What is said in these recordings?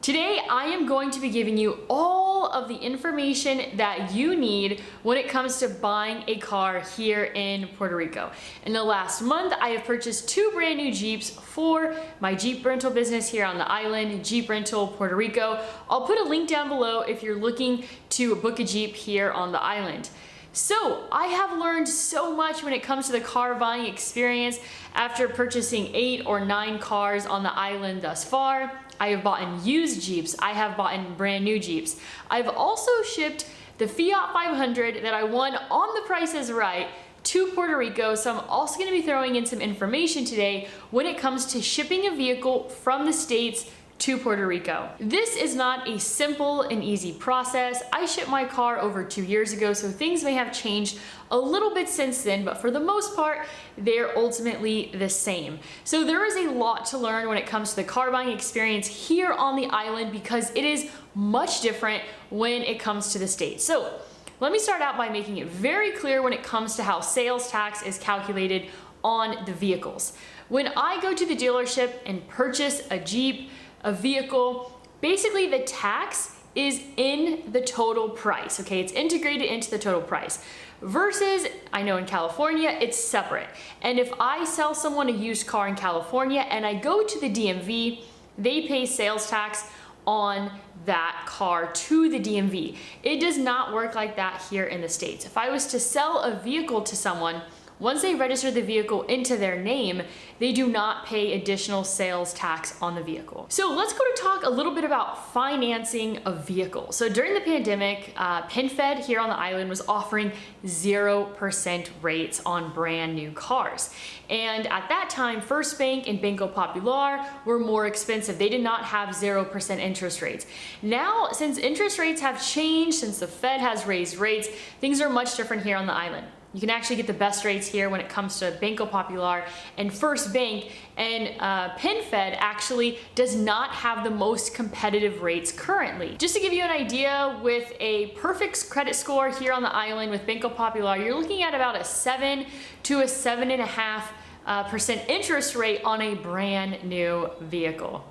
Today, I am going to be giving you all of the information that you need when it comes to buying a car here in Puerto Rico. In the last month, I have purchased 2 brand new Jeeps for my Jeep rental business here on the island, Jeep Rental Puerto Rico. I'll put a link down below if you're looking to book a Jeep here on the island. So I have learned so much when it comes to the car buying experience after purchasing 8 or 9 cars on the island thus far. I have bought used Jeeps. I have bought brand new Jeeps. I've also shipped the Fiat 500 that I won on The Price is Right to Puerto Rico. So I'm also going to be throwing in some information today when it comes to shipping a vehicle from the States to Puerto Rico. This is not a simple and easy process. I shipped my car over 2 years ago, so things may have changed a little bit since then, but for the most part, they're ultimately the same. So there is a lot to learn when it comes to the car buying experience here on the island because it is much different when it comes to the States. So let me start out by making it very clear when it comes to how sales tax is calculated on the vehicles. When I go to the dealership and purchase a Jeep, a vehicle, basically the tax is in the total price, okay? It's integrated into the total price. Versus, I know in California, it's separate. And if I sell someone a used car in California and I go to the DMV, they pay sales tax on that car to the DMV. It does not work like that here in the States. If I was to sell a vehicle to someone, once they register the vehicle into their name, they do not pay additional sales tax on the vehicle. So let's go to talk a little bit about financing a vehicle. So during the pandemic, PenFed here on the island was offering 0% rates on brand new cars. And at that time, First Bank and Banco Popular were more expensive. They did not have 0% interest rates. Now, since interest rates have changed, since the Fed has raised rates, things are much different here on the island. You can actually get the best rates here when it comes to Banco Popular and First Bank, and PenFed actually does not have the most competitive rates currently. Just to give you an idea, with a perfect credit score here on the island with Banco Popular, you're looking at about a 7 to a 7.5% interest rate on a brand new vehicle.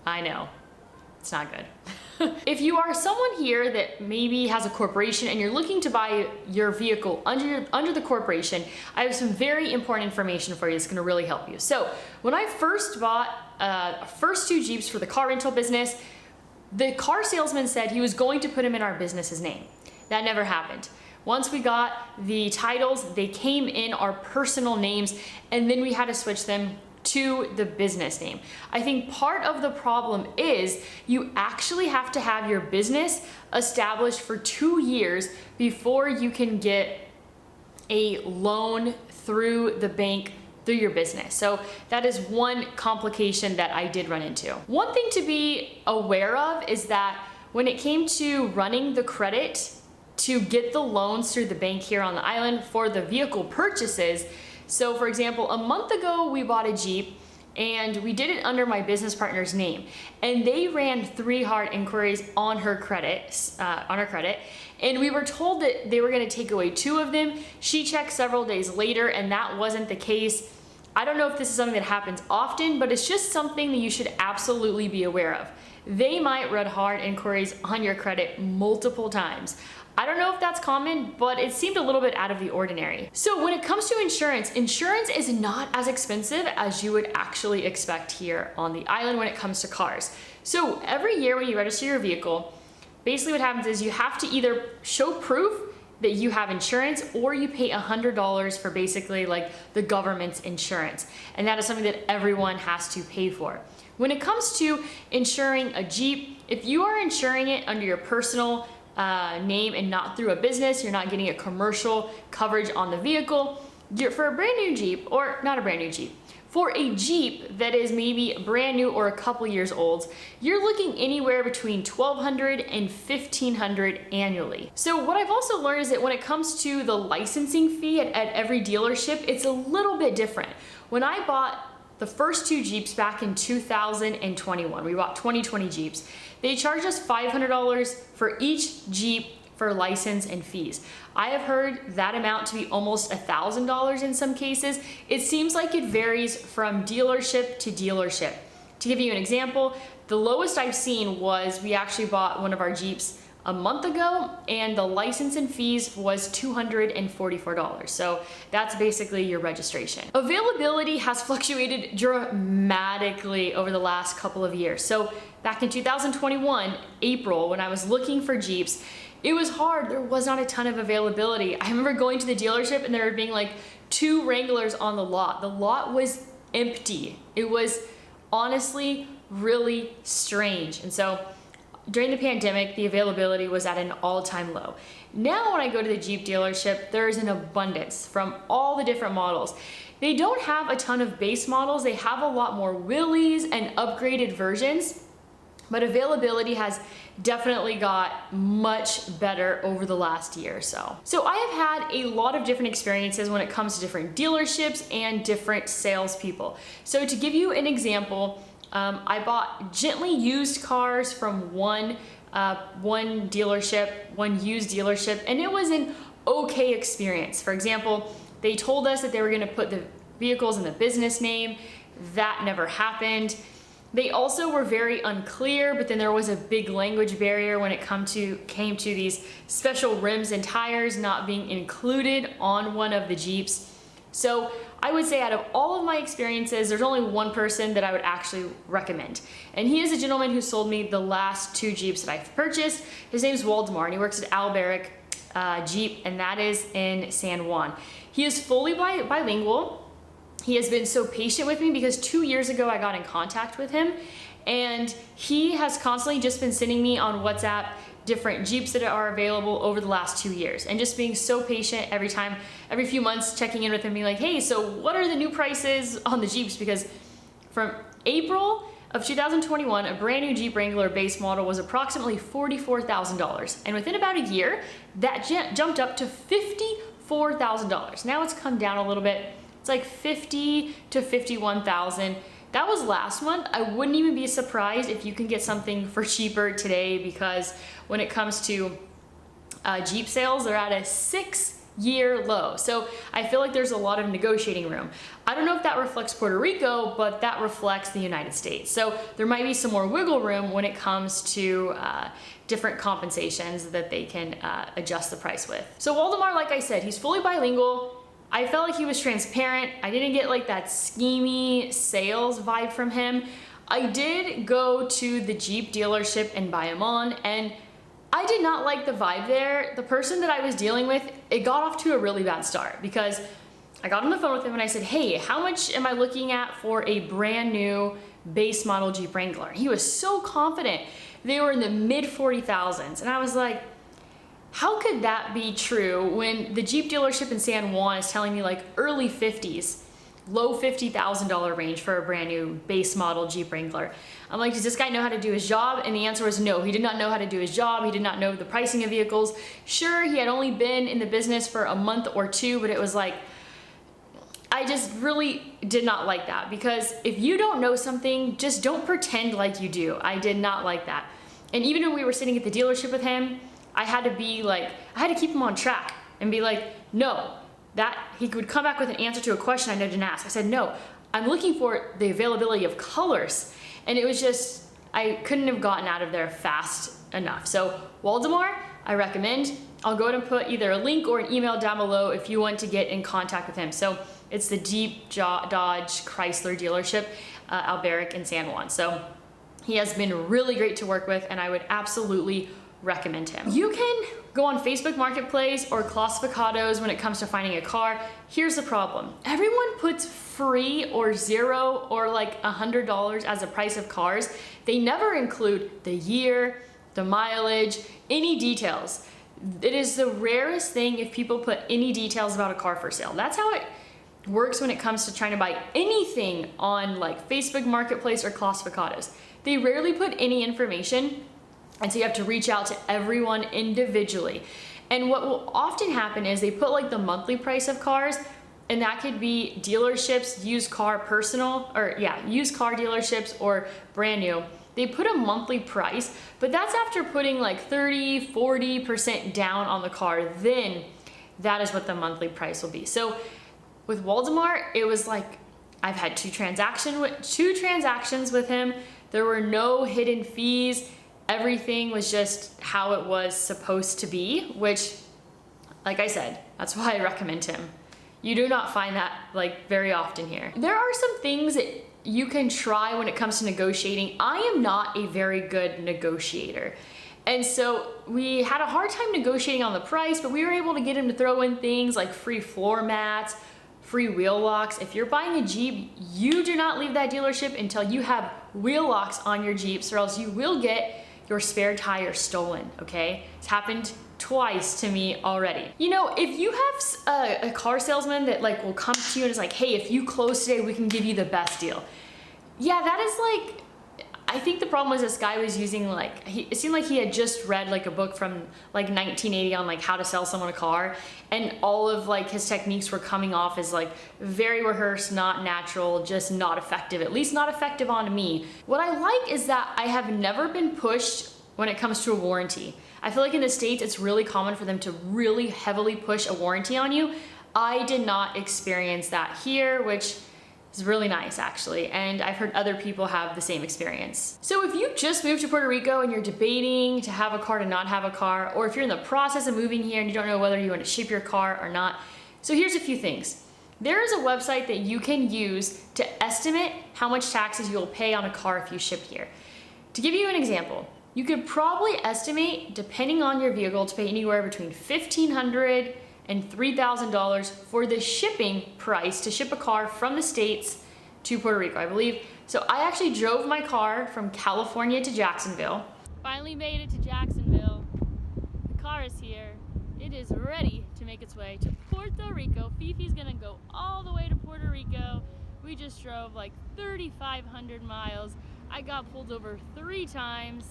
I know, it's not good. If you are someone here that maybe has a corporation and you're looking to buy your vehicle under the corporation, I have some very important information for you that's gonna really help you. So when I first bought first 2 Jeeps for the car rental business, the car salesman said he was going to put them in our business's name. That never happened. Once we got the titles, they came in our personal names, and then we had to switch them to the business name. I think part of the problem is you actually have to have your business established for 2 years before you can get a loan through the bank through your business. So that is one complication that I did run into. One thing to be aware of is that when it came to running the credit to get the loans through the bank here on the island for the vehicle purchases, so for example, a month ago we bought a Jeep and we did it under my business partner's name, and they ran 3 hard inquiries on her credit, and we were told that they were going to take away 2 of them. She checked several days later and that wasn't the case. I don't know if this is something that happens often, but it's just something that you should absolutely be aware of. They might run hard inquiries on your credit multiple times. I don't know if that's common, but it seemed a little bit out of the ordinary. So when it comes to insurance, insurance is not as expensive as you would actually expect here on the island when it comes to cars. So every year when you register your vehicle, basically what happens is you have to either show proof that you have insurance, or you pay $100 for basically like the government's insurance. And that is something that everyone has to pay for. When it comes to insuring a Jeep, if you are insuring it under your personal name and not through a business, you're not getting a commercial coverage on the vehicle. For a brand new Jeep, or not a brand new Jeep, for a Jeep that is maybe brand new or a couple years old, you're looking anywhere between $1,200 and $1,500 annually. So what I've also learned is that when it comes to the licensing fee at every dealership, it's a little bit different. When I bought the first 2 Jeeps back in 2021, we bought 2020 Jeeps, they charged us $500 for each Jeep for license and fees. I have heard that amount to be almost $1,000 in some cases. It seems like it varies from dealership to dealership. To give you an example, the lowest I've seen was we actually bought one of our Jeeps a month ago, and the license and fees was $244. So that's basically your registration. Availability has fluctuated dramatically over the last couple of years. So back in 2021, April, when I was looking for Jeeps, it was hard. There was not a ton of availability. I remember going to the dealership and there being like 2 Wranglers on the lot. The lot was empty. It was honestly really strange. And so during the pandemic, the availability was at an all-time low. Now when I go to the Jeep dealership, there's an abundance from all the different models. They don't have a ton of base models. They have a lot more wheelies and upgraded versions, but availability has definitely got much better over the last year or so. So I have had a lot of different experiences when it comes to different dealerships and different salespeople. So to give you an example, I bought gently used cars from one dealership, one used dealership, and it was an okay experience. For example, they told us that they were gonna put the vehicles in the business name. That never happened. They also were very unclear, but then there was a big language barrier when it came to these special rims and tires not being included on one of the Jeeps. So I would say out of all of my experiences, there's only one person that I would actually recommend. And he is a gentleman who sold me the last 2 Jeeps that I've purchased. His name's Waldemar, and he works at Alberic Jeep, and that is in San Juan. He is fully bilingual. He has been so patient with me because 2 years ago I got in contact with him, and he has constantly just been sending me on WhatsApp different Jeeps that are available over the last 2 years, and just being so patient every few months checking in with him, being like, hey, so what are the new prices on the Jeeps? Because from April of 2021, a brand new Jeep Wrangler base model was approximately $44,000. And within about a year, that jumped up to $54,000. Now it's come down a little bit. It's like $50,000 to $51,000. That was last month. I wouldn't even be surprised if you can get something for cheaper today, because when it comes to Jeep sales, they're at a 6-year low. So I feel like there's a lot of negotiating room. I don't know if that reflects Puerto Rico, but that reflects the United States. So there might be some more wiggle room when it comes to different compensations that they can adjust the price with. So Waldemar, like I said, he's fully bilingual. I felt like he was transparent. I didn't get like that schemy sales vibe from him. I did go to the Jeep dealership and buy him on, and I did not like the vibe there. The person that I was dealing with, it got off to a really bad start, because I got on the phone with him and I said, hey, how much am I looking at for a brand new base model Jeep Wrangler? He was so confident. They were in the mid 40,000s, and I was like, how could that be true when the Jeep dealership in San Juan is telling me like early 50s, low $50,000 range for a brand new base model Jeep Wrangler? I'm like, does this guy know how to do his job? And the answer was no, he did not know how to do his job. He did not know the pricing of vehicles. Sure, he had only been in the business for a month or 2, but it was like, I just really did not like that, because if you don't know something, just don't pretend like you do. I did not like that. And even when we were sitting at the dealership with him, I had to keep him on track and be like, no, that he would come back with an answer to a question I didn't ask. I said, no, I'm looking for the availability of colors. And it was just, I couldn't have gotten out of there fast enough. So Waldemar, I recommend. I'll go ahead and put either a link or an email down below if you want to get in contact with him. So it's the Jeep Dodge Chrysler dealership, Alberic in San Juan. So he has been really great to work with, and I would absolutely recommend him. You can go on Facebook Marketplace or Classificados when it comes to finding a car. Here's the problem. Everyone puts free or zero or like $100 as a price of cars. They never include the year, the mileage, any details. It is the rarest thing if people put any details about a car for sale. That's how it works when it comes to trying to buy anything on like Facebook Marketplace or Classificados. They rarely put any information, and so you have to reach out to everyone individually. And what will often happen is they put like the monthly price of cars, and that could be dealerships, used car dealerships or brand new. They put a monthly price, but that's after putting like 30, 40% down on the car. Then that is what the monthly price will be. So with Waldemar, it was like I've had two transactions with him. There were no hidden fees. Everything was just how it was supposed to be, which, like I said, that's why I recommend him. You do not find that like very often here. There are some things that you can try when it comes to negotiating. I am not a very good negotiator. And so we had a hard time negotiating on the price, but we were able to get him to throw in things like free floor mats, free wheel locks. If you're buying a Jeep, you do not leave that dealership until you have wheel locks on your Jeeps, or else you will get your spare tire stolen, okay? It's happened twice to me already. You know, if you have a car salesman that like will come to you and is like, hey, if you close today, we can give you the best deal. Yeah, that is like, I think the problem was this guy was using like, it seemed like he had just read like a book from like 1980 on like how to sell someone a car, and all of like his techniques were coming off as like very rehearsed, not natural, just not effective, at least not effective on me. What I like is that I have never been pushed when it comes to a warranty. I feel like in the States, it's really common for them to really heavily push a warranty on you. I did not experience that here, which is really nice actually, and I've heard other people have the same experience. So if you just moved to Puerto Rico and you're debating to have a car, to not have a car, or if you're in the process of moving here and you don't know whether you want to ship your car or not, so here's a few things. There is a website that you can use to estimate how much taxes you'll pay on a car if you ship here. To give you an example, you could probably estimate, depending on your vehicle, to pay anywhere between $1,500 and $3,000 for the shipping price to ship a car from the States to Puerto Rico, I believe. So I actually drove my car from California to Jacksonville. Finally made it to Jacksonville. The car is here. It is ready to make its way to Puerto Rico. Fifi's gonna go all the way to Puerto Rico. We just drove like 3,500 miles. I got pulled over 3 times.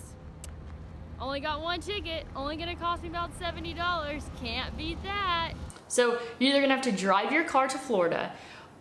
Only got 1 ticket, only gonna cost me about $70. Can't beat that. So you're either gonna have to drive your car to Florida,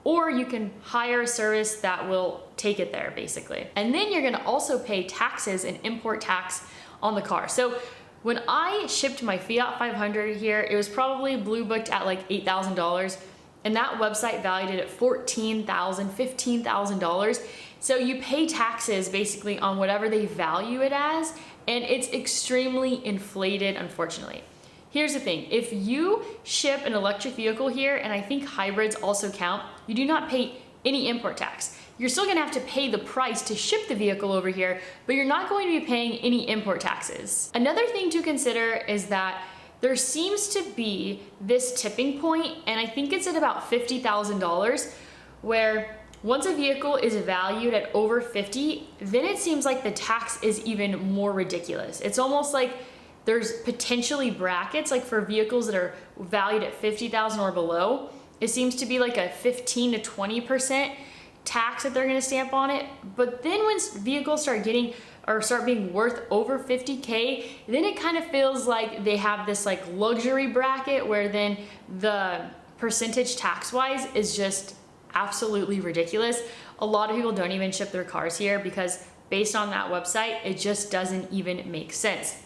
or you can hire a service that will take it there basically. And then you're gonna also pay taxes and import tax on the car. So when I shipped my Fiat 500 here, it was probably blue booked at like $8,000, and that website valued it at $14,000, $15,000. So you pay taxes basically on whatever they value it as, and it's extremely inflated, unfortunately. Here's the thing, if you ship an electric vehicle here, and I think hybrids also count, you do not pay any import tax. You're still gonna have to pay the price to ship the vehicle over here, but you're not going to be paying any import taxes. Another thing to consider is that there seems to be this tipping point, and I think it's at about $50,000, where once a vehicle is valued at over 50, then it seems like the tax is even more ridiculous. It's almost like there's potentially brackets, like for vehicles that are valued at 50,000 or below, it seems to be like a 15 to 20% tax that they're gonna stamp on it. But then when vehicles start being worth over 50K, then it kind of feels like they have this like luxury bracket where then the percentage tax-wise is just absolutely ridiculous. A lot of people don't even ship their cars here because based on that website, it just doesn't even make sense.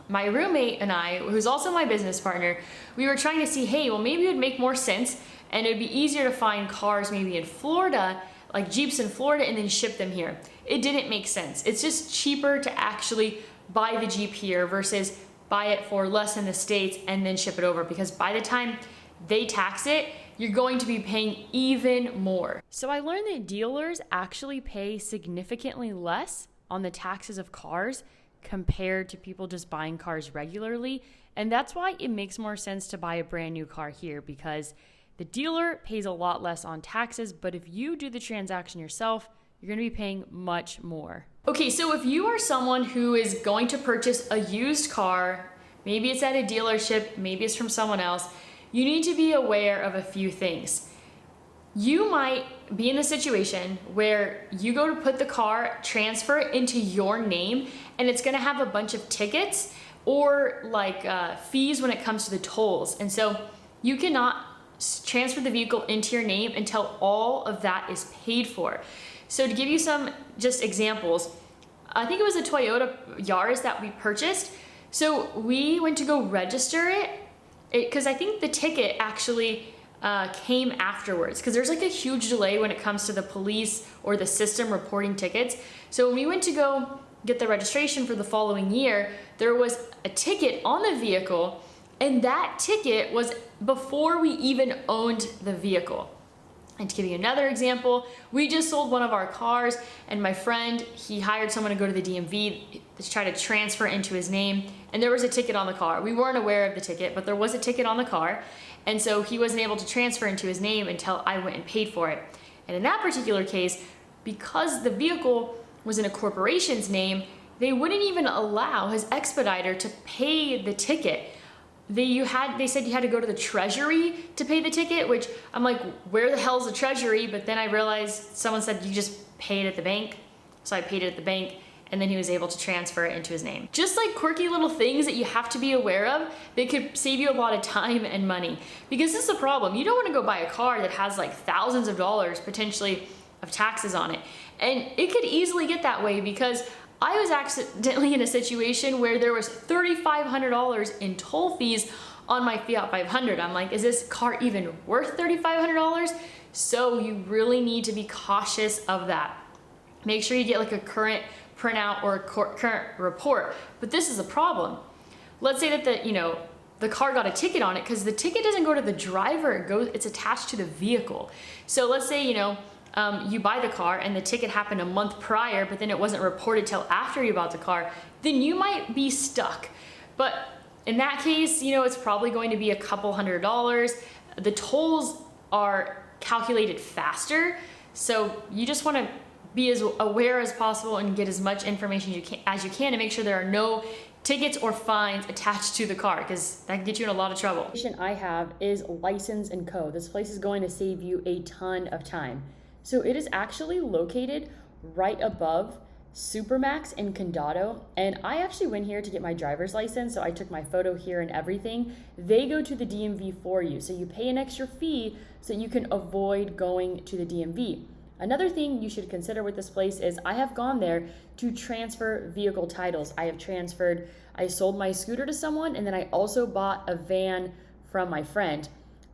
My roommate and I, who's also my business partner, we were trying to see, hey, well maybe it would make more sense and it'd be easier to find cars maybe in Florida, like Jeeps in Florida, and then ship them here. It didn't make sense. It's just cheaper to actually buy the Jeep here versus buy it for less in the States and then ship it over, because by the time they tax it, you're going to be paying even more. So I learned that dealers actually pay significantly less on the taxes of cars compared to people just buying cars regularly. And that's why it makes more sense to buy a brand new car here, because the dealer pays a lot less on taxes, but if you do the transaction yourself, you're gonna be paying much more. Okay, so if you are someone who is going to purchase a used car, maybe it's at a dealership, maybe it's from someone else, you need to be aware of a few things. You might be in a situation where you go to put the car, transfer it into your name, and it's gonna have a bunch of tickets or like fees when it comes to the tolls. And so you cannot transfer the vehicle into your name until all of that is paid for. So to give you some just examples, I think it was a Toyota Yaris that we purchased. So we went to go register it, because I think the ticket actually came afterwards, because there's like a huge delay when it comes to the police or the system reporting tickets. So when we went to go get the registration for the following year, there was a ticket on the vehicle, and that ticket was before we even owned the vehicle. And to give you another example, we just sold one of our cars, and my friend, he hired someone to go to the DMV to try to transfer into his name, and there was a ticket on the car. We weren't aware of the ticket, but there was a ticket on the car, and so he wasn't able to transfer into his name until I went and paid for it. And in that particular case, because the vehicle was in a corporation's name, they wouldn't even allow his expediter to pay the ticket. They said you had to go to the treasury to pay the ticket, which I'm like, where the hell's the treasury? But then I realized someone said you just pay it at the bank. So I paid it at the bank, and then he was able to transfer it into his name. Just like quirky little things that you have to be aware of, they could save you a lot of time and money. Because this is the problem. You don't want to go buy a car that has like thousands of dollars potentially of taxes on it. And it could easily get that way, because I was accidentally in a situation where there was $3,500 in toll fees on my Fiat 500. I'm like, is this car even worth $3,500? So you really need to be cautious of that. Make sure you get like a current printout or a current report. But this is a problem. Let's say that the car got a ticket on it, because the ticket doesn't go to the driver, it's attached to the vehicle. So let's say, you buy the car and the ticket happened a month prior, but then it wasn't reported till after you bought the car, then you might be stuck. But in that case, it's probably going to be a couple $100s. The tolls are calculated faster, so you just want to be as aware as possible and get as much information as you can to make sure there are no tickets or fines attached to the car, because that can get you in a lot of trouble. The question I have is License & Co. This place is going to save you a ton of time. So it is actually located right above Supermax in Condado, and I actually went here to get my driver's license, so I took my photo here and everything. They go to the DMV for you, so you pay an extra fee so you can avoid going to the DMV. Another thing you should consider with this place is I have gone there to transfer vehicle titles. I sold my scooter to someone, and then I also bought a van from my friend.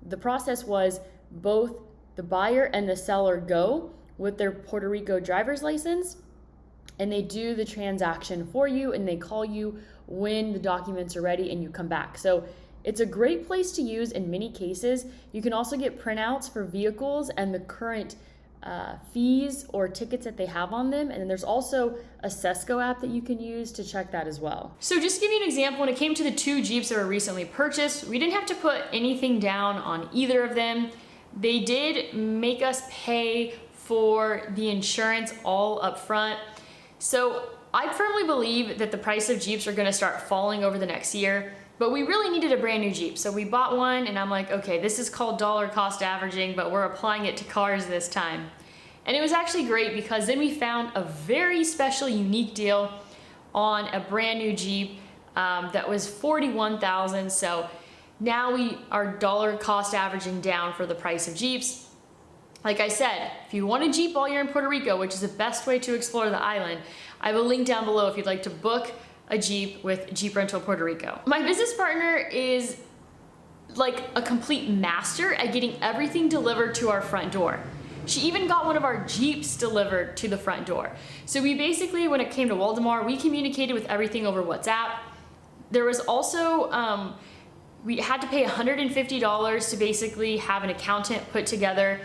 The process was both the buyer and the seller go with their Puerto Rico driver's license, and they do the transaction for you, and they call you when the documents are ready and you come back. So it's a great place to use in many cases. You can also get printouts for vehicles and the current fees or tickets that they have on them. And then there's also a Sesco app that you can use to check that as well. So just to give you an example, when it came to the 2 Jeeps that were recently purchased, we didn't have to put anything down on either of them. They did make us pay for the insurance all up front. So I firmly believe that the price of Jeeps are gonna start falling over the next year, but we really needed a brand new Jeep. So we bought one, and I'm like, okay, this is called dollar cost averaging, but we're applying it to cars this time. And it was actually great, because then we found a very special, unique deal on a brand new Jeep that was $41,000. So now we are dollar cost averaging down for the price of Jeeps. Like I said, if you want a Jeep while you're in Puerto Rico, which is the best way to explore the island, I have a link down below if you'd like to book a Jeep with Jeep Rental Puerto Rico. My business partner is like a complete master at getting everything delivered to our front door. She even got one of our Jeeps delivered to the front door. So we basically, when it came to Waldemar, we communicated with everything over WhatsApp. There was also, we had to pay $150 to basically have an accountant put together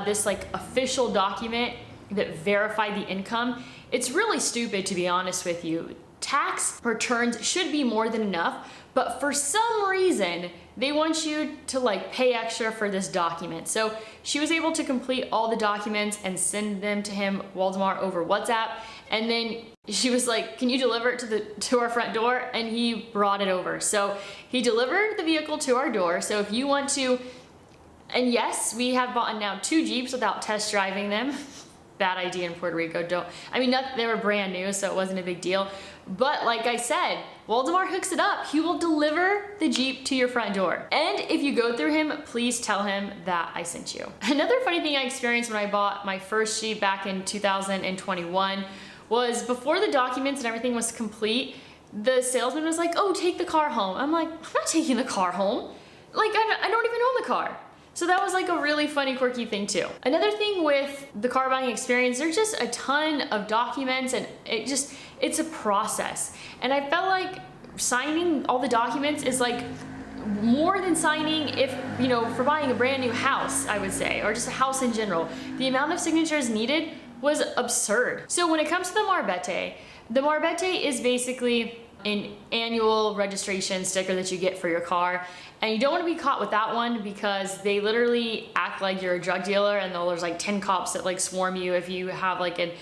this like official document that verified the income. It's really stupid, to be honest with you. Tax returns should be more than enough, but for some reason, they want you to like pay extra for this document. So she was able to complete all the documents and send them to him, Waldemar, over WhatsApp. And then she was like, can you deliver it to our front door? And he brought it over. So he delivered the vehicle to our door. So if you want to, and yes, we have bought now 2 Jeeps without test driving them. Bad idea in Puerto Rico. They were brand new, so it wasn't a big deal. But like I said, Waldemar hooks it up. He will deliver the Jeep to your front door. And if you go through him, please tell him that I sent you. Another funny thing I experienced when I bought my first Jeep back in 2021 was before the documents and everything was complete, the salesman was like, oh, take the car home. I'm like, I'm not taking the car home. Like, I don't even own the car. So that was like a really funny, quirky thing too. Another thing with the car buying experience, there's just a ton of documents and it's a process. And I felt like signing all the documents is like more than signing if, you know, for buying a brand new house, I would say, or just a house in general. The amount of signatures needed was absurd. So when it comes to the marbete is basically an annual registration sticker that you get for your car. And you don't want to be caught with that one because they literally act like you're a drug dealer, and there's like 10 cops that like swarm you if you have like an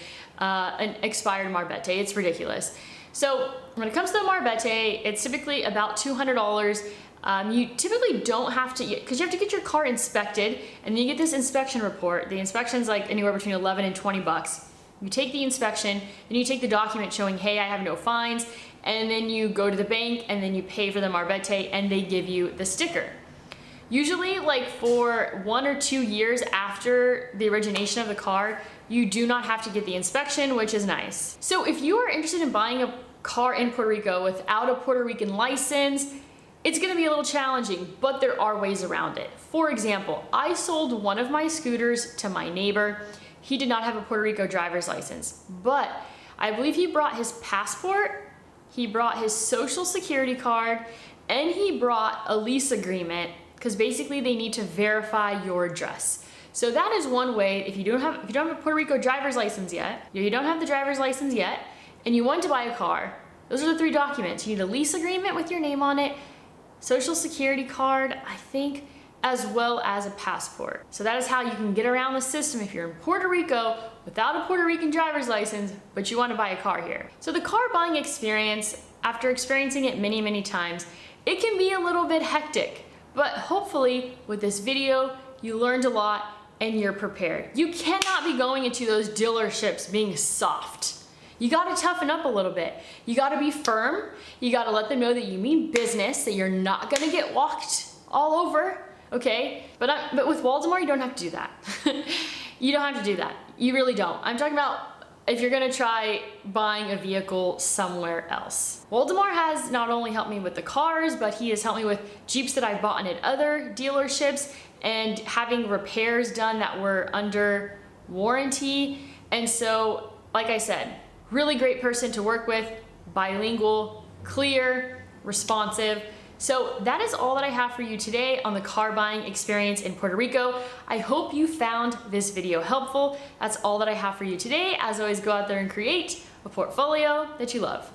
expired marbete. It's ridiculous. So when it comes to the marbete, it's typically about $200. You typically don't have to, because you have to get your car inspected, and then you get this inspection report. The inspection's like anywhere between 11 and 20 bucks. You take the inspection, then you take the document showing, hey, I have no fines, and then you go to the bank and then you pay for the marbete and they give you the sticker. Usually like for 1 or 2 years after the origination of the car, you do not have to get the inspection, which is nice. So if you are interested in buying a car in Puerto Rico without a Puerto Rican license, it's gonna be a little challenging, but there are ways around it. For example, I sold one of my scooters to my neighbor. He did not have a Puerto Rico driver's license, but I believe he brought his passport, he brought his social security card, and he brought a lease agreement, because basically they need to verify your address. So that is one way. If you don't have a Puerto Rico driver's license yet, you don't have the driver's license yet, and you want to buy a car, those are the 3 documents. You need a lease agreement with your name on it, social security card, I think, as well as a passport. So that is how you can get around the system if you're in Puerto Rico without a Puerto Rican driver's license, but you want to buy a car here. So the car buying experience, after experiencing it many, many times, it can be a little bit hectic, but hopefully with this video, you learned a lot and you're prepared. You cannot be going into those dealerships being soft. You gotta toughen up a little bit. You gotta be firm. You gotta let them know that you mean business, that you're not gonna get walked all over, okay? But with Waldemar, you don't have to do that. You don't have to do that. You really don't. I'm talking about if you're gonna try buying a vehicle somewhere else. Waldemar has not only helped me with the cars, but he has helped me with Jeeps that I've bought at other dealerships and having repairs done that were under warranty. And so, like I said, really great person to work with, bilingual, clear, responsive. So that is all that I have for you today on the car buying experience in Puerto Rico. I hope you found this video helpful. That's all that I have for you today. As always, go out there and create a portfolio that you love.